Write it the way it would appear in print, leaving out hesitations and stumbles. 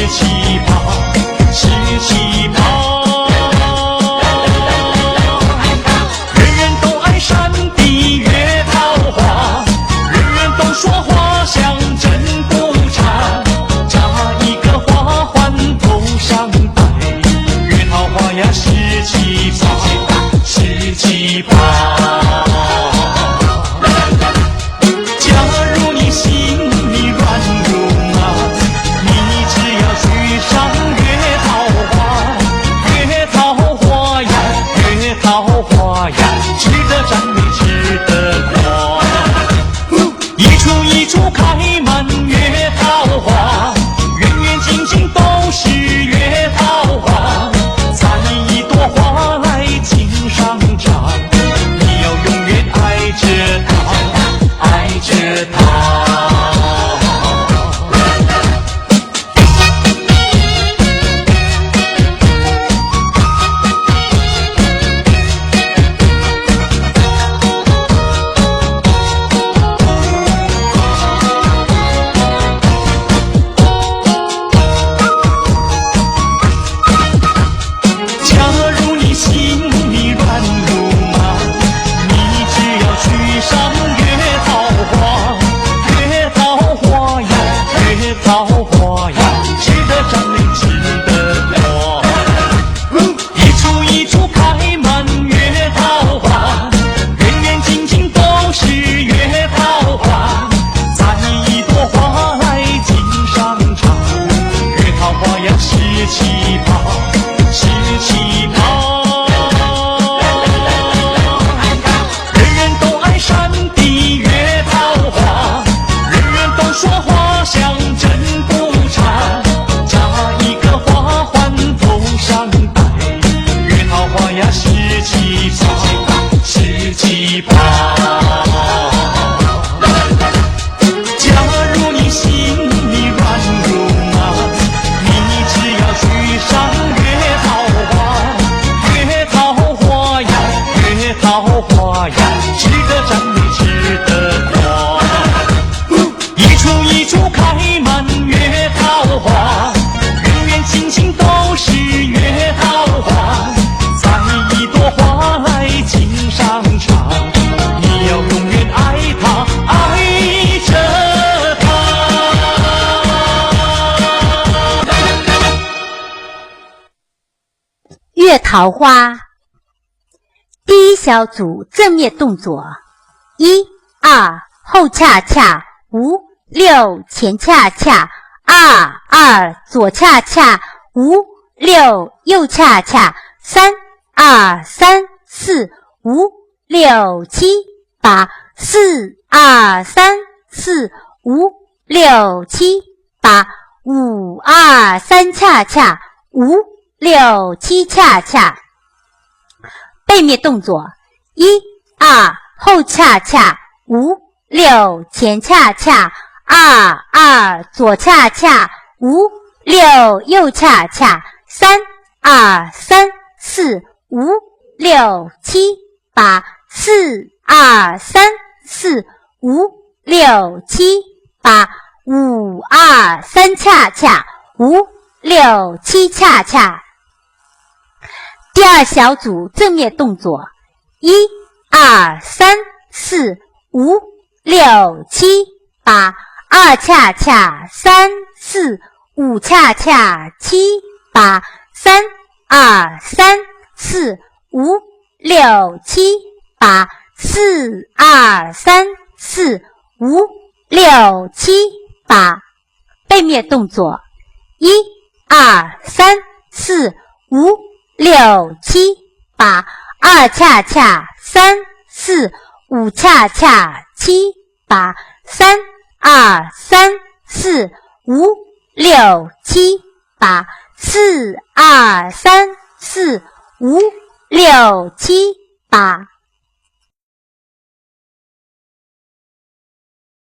七八，十七八。人人都爱山的月桃花，人人都说花香真不差。扎一个花环头上戴，月桃花呀十七八，十七八。开满月桃花，远远近近都是月桃花，采一朵花来襟上插，你要永远爱着它，爱着它。月桃花。第一小组正面动作：1、2后恰恰，5、6前恰恰，2、2左恰恰，5、6右恰恰，3、2、3、4、5、6、7、8、4、2、3、4、5、6、7、8、5、2、3恰恰，5、6、7恰恰。背面动作：1、2后恰恰，5、6前恰恰，2、2左恰恰，5、6右恰恰，3、2、3、4、5、6、7、8、4、2、3、4、5、6、7、8、5、2、3恰恰，5、6、7恰恰。第二小组正面动作：1、2、3、4、5、6、7、8、2恰恰，3、4、5恰恰，7、8、3、2、3、4、5、6、7、8、4、2、3、4、5、6、7、8。背面动作：1、2、3、4、5、6、7、8、2恰恰，3、4、5恰恰，7、8、3、2、3、4、5、6、7、8、4、2、3、4、5、6、7、8。